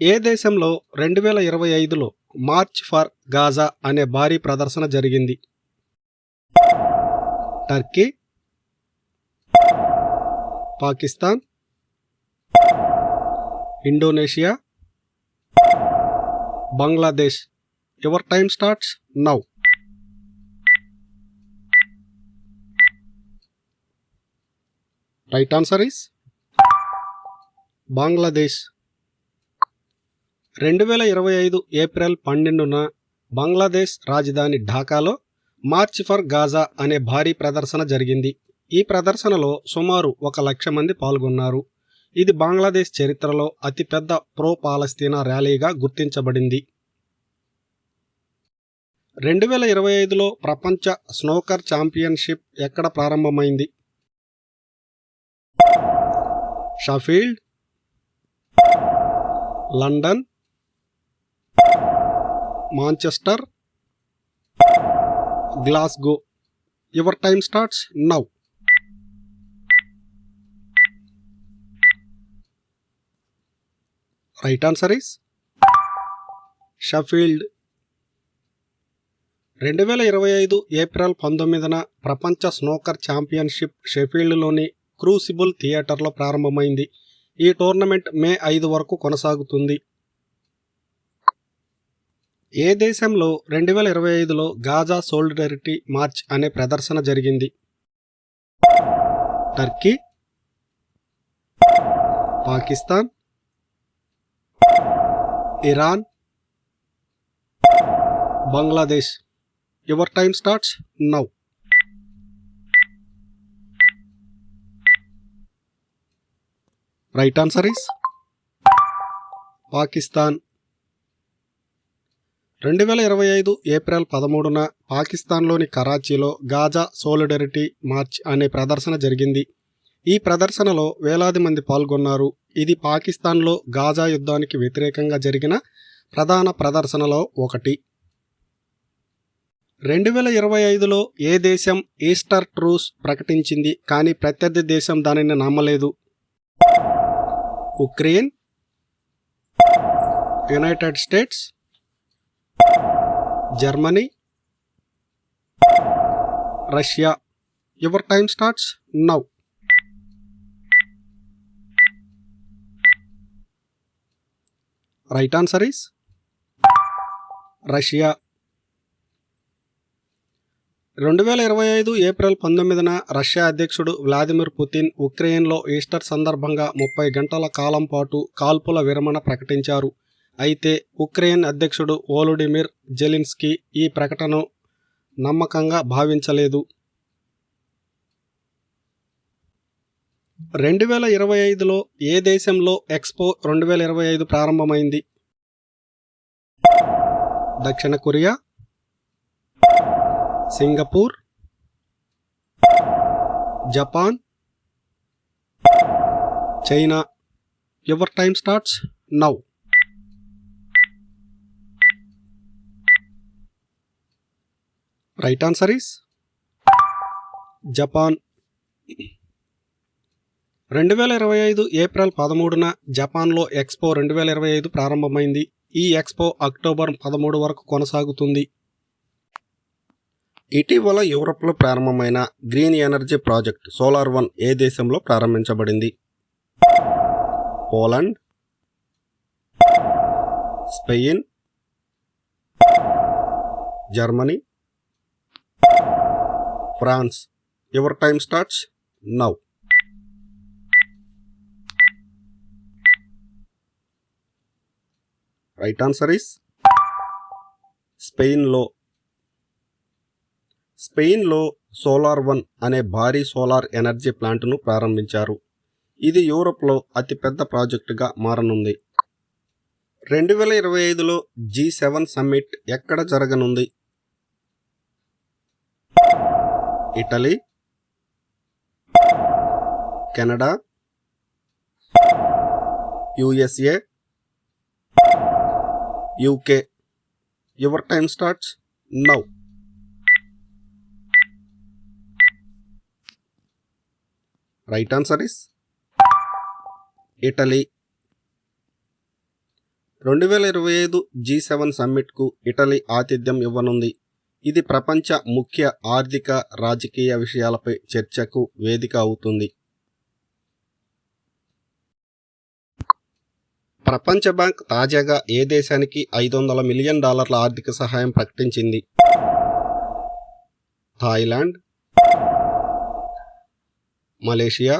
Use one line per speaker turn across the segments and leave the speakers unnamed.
ఏ దేశంలో 2025లో March for Gaza అనే భారీ ప్రదర్శన జరిగింది? Turkey, Pakistan, Indonesia, Bangladesh. Your time starts now. Right answer is Bangladesh. 2025 April 12న బంగ్లాదేశ్ రాజధాని ఢాకాలో మార్చ్ ఫర్ గాజా అనే భారీ ప్రదర్శన జరిగింది. ఈ ప్రదర్శనలో సుమారు 1,00,000 మంది పాల్గొన్నారు. ఇది బంగ్లాదేశ్ చరిత్రలో అతిపెద్ద ప్రో పాలస్తీనా ర్యాలీగా గుర్తించబడింది. 2025లో ప్రపంచ స్నూకర్ ఛాంపియన్షిప్ ఎక్కడ ప్రారంభమైంది? Sheffield, London, Manchester, Glasgow. Your time starts now. Right answer is Sheffield. 2025 April 19న ప్రపంచ స్నూకర్ ఛాంపియన్షిప్ షెఫీల్డ్లోని క్రూసిబుల్ థియేటర్లో ప్రారంభమైంది. ఈ టోర్నమెంట్ మే 5 వరకు కొనసాగుతుంది. ఏ దేశంలో 2025లో గాజా సోలిడారిటీ మార్చ్ అనే ప్రదర్శన జరిగింది? Turkey, Pakistan, Iran, Bangladesh. Your time starts now. Right answer is Pakistan. 2025 April 13న పాకిస్తాన్లోని కరాచీలో గాజా సోలిడారిటీ మార్చ్ అనే ప్రదర్శన జరిగింది. ఈ ప్రదర్శనలో వేలాది మంది పాల్గొన్నారు. ఇది పాకిస్తాన్లో గాజా యుద్ధానికి వ్యతిరేకంగా జరిగిన ప్రధాన ప్రదర్శనలో ఒకటి. 2025లో ఏ దేశం ఈస్టర్ ట్రూస్ ప్రకటించింది కానీ ప్రత్యర్థి దేశం దానిని నమ్మలేదు? Ukraine, United States, Germany, Russia. Your time starts now. Right answer is Russia. 2025 April 19న రష్యా అధ్యక్షుడు వ్లాదిమిర్ పుతిన్ ఉక్రెయిన్లో ఈస్టర్ సందర్భంగా 30 గంటల కాలం పాటు కాల్పుల విరమణ ప్రకటించారు. అయితే ఉక్రెయిన్ అధ్యక్షుడు వోలోడిమిర్ జెలెన్స్కీ ఈ ప్రకటనను నమ్మకంగా భావించలేదు. 2025లో ఏ దేశంలో ఎక్స్పో 2025 ప్రారంభమైంది? దక్షిణ Korea, Singapore, Japan, China. Your time starts now. Right answer is Japan. 2025 April 13న జపాన్లో ఎక్స్పో 2025 ప్రారంభమైంది. ఈ ఎక్స్పో అక్టోబర్ 13 వరకు కొనసాగుతుంది. ఇటీవల యూరప్లో ప్రారంభమైన గ్రీన్ ఎనర్జీ ప్రాజెక్ట్ సోలార్-1 ఏ దేశంలో ప్రారంభించబడింది? Poland, Spain, Germany, France. Your time starts now. Right answer is స్పెయిన్లో సోలార్-1 అనే భారీ సోలార్ ఎనర్జీ ప్లాంట్ను ప్రారంభించారు. ఇది యూరోప్లో అతిపెద్ద ప్రాజెక్టుగా మారనుంది. 2025లో G7 సమ్మిట్ ఎక్కడ జరగనుంది? Italy, Canada, USA, UK. Your time starts now. Right answer is Italy. 2025 G7 సమ్మిట్కు ఇటలీ ఆతిథ్యం ఇవ్వనుంది. ఇది ప్రపంచ ముఖ్య ఆర్థిక, రాజకీయ విషయాలపై చర్చకు వేదిక అవుతుంది. ప్రపంచ బ్యాంక్ తాజాగా ఏ దేశానికి $500 మిలియన్ ఆర్థిక సహాయం ప్రకటించింది? Thailand, Malaysia,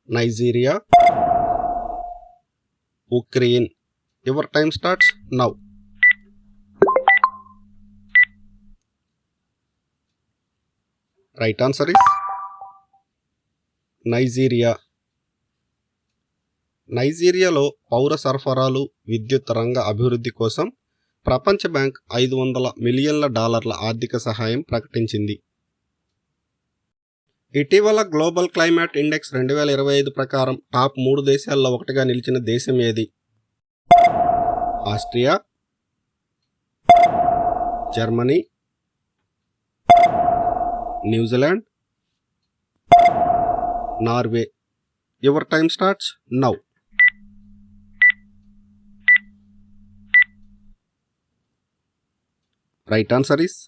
Nigeria, Ukraine. Your time starts now. Right answer is Nigeria. నైజీరియాలో పౌర సరఫరాలు, విద్యుత్ రంగ అభివృద్ధి కోసం ప్రపంచ బ్యాంక్ $500 మిలియన్ల ఆర్థిక సహాయం ప్రకటించింది. ఇటీవల గ్లోబల్ క్లైమేట్ ఇండెక్స్ 2025 ప్రకారం టాప్ 3 దేశాల్లో ఒకటిగా నిలిచిన దేశం ఏది? Austria, Germany, New Zealand, Norway. Your time starts now. Right answer is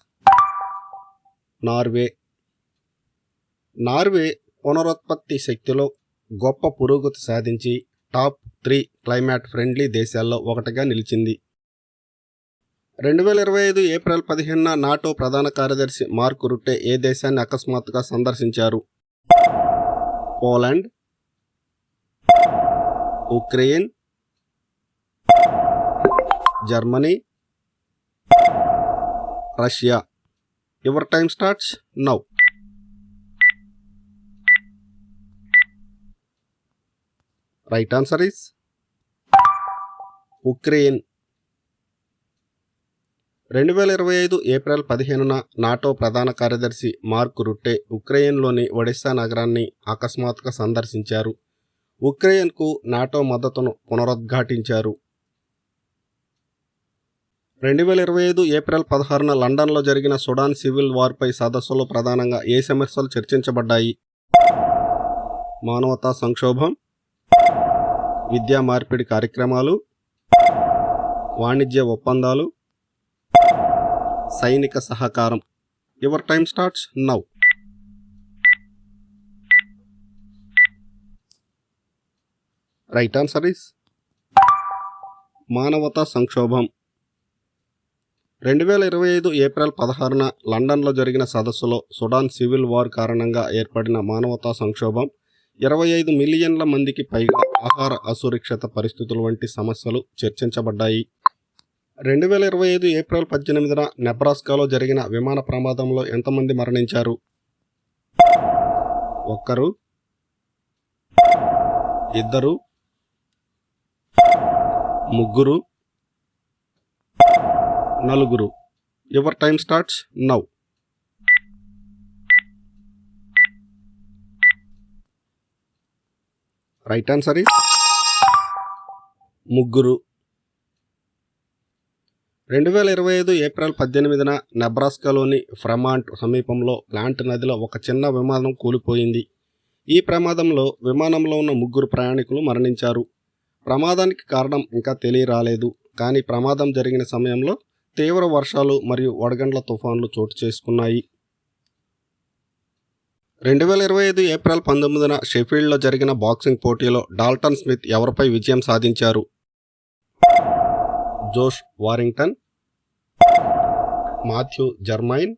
Norway. Norway పునరుత్పత్తి శక్తిలో గొప్ప పురోగతి సాధించి టాప్ 3 క్లైమేట్ ఫ్రెండ్లీ దేశాల్లో ఒకటిగా నిలిచింది. 2025 ఏప్రిల్ 15న నాటో ప్రధాన కార్యదర్శి మార్క్ రుట్టే ఏ దేశాన్ని అకస్మాత్తుగా సందర్శించారు? Poland, Ukraine, Germany, Russia. Your time starts now. Right answer is Ukraine. 2025 April 15న నాటో ప్రధాన కార్యదర్శి మార్క్ రుట్టే ఉక్రెయిన్లోని ఒడెస్సా నగరాన్ని అకస్మాత్తుగా సందర్శించారు. ఉక్రెయిన్కు నాటో మద్దతును పునరుద్ఘాటించారు. 2025 ఏప్రిల్ 16న లండన్లో జరిగిన సుడాన్ సివిల్ వార్పై సదస్సులో ప్రధానంగా ఏ సమస్యలు చర్చించబడ్డాయి? మానవతా సంక్షోభం, విద్యా మార్పిడి కార్యక్రమాలు, వాణిజ్య ఒప్పందాలు, సైనిక సహకారం. Your time starts now. Right answer is మానవతా సంక్షోభం. 2025 ఏప్రిల్ 16న లండన్లో జరిగిన సదస్సులో సుడాన్ సివిల్ వార్ కారణంగా ఏర్పడిన మానవతా సంక్షోభం, 25 మిలియన్ల మందికి పైగా ఆహార అసురక్షిత పరిస్థితులు వంటి సమస్యలు చర్చించబడ్డాయి. 2025 ఏప్రిల్ 18న నెబ్రాస్కాలో జరిగిన విమాన ప్రమాదంలో ఎంతమంది మరణించారు? 1, 2, 3, 4. Your time starts now. Right answer is 3. 2025 April 18న నెబ్రాస్కాలోని ఫ్రమాంట్ సమీపంలో ప్లాంట్ నదిలో ఒక చిన్న విమానం కూలిపోయింది. ఈ ప్రమాదంలో విమానంలో ఉన్న 3 ప్రయాణికులు మరణించారు. ప్రమాదానికి కారణం ఇంకా తెలియరాలేదు. కానీ ప్రమాదం జరిగిన సమయంలో తీవ్ర వర్షాలు మరియు వడగండ్ల తుఫాన్లు చోటు చేసుకున్నాయి. 2025 ఏప్రిల్ 19న షెఫీల్డ్లో జరిగిన బాక్సింగ్ పోటీలో డాల్టన్ స్మిత్ ఎవరిపై విజయం సాధించారు? జోష్ Warrington, Matthew Germaine,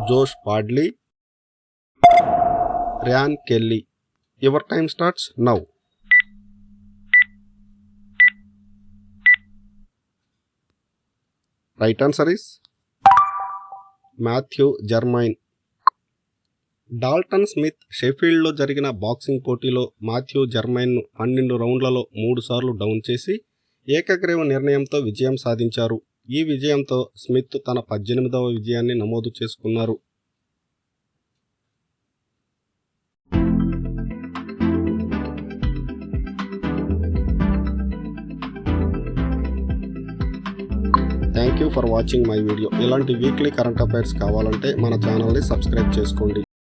Josh Padley, Ryan Kelly. Your time starts now. Right answer is Matthew Germaine. Dalton Smith షెఫీల్డ్లో జరిగిన బాక్సింగ్ పోటీలో మాథ్యూ జర్మైన్ను 12 రౌండ్లలో 3 సార్లు డౌన్ చేసి ఏకగ్రీవ నిర్ణయంతో విజయం సాధించారు. ఈ విజయంతో స్మిత్ తన 18వ విజయాన్ని నమోదు చేసుకున్నారు. Thank you for watching my video. ఇలాంటి వీక్లీ కరెంట్ అఫైర్స్ కావాలంటే మన ఛానల్ని సబ్స్క్రైబ్ చేసుకోండి.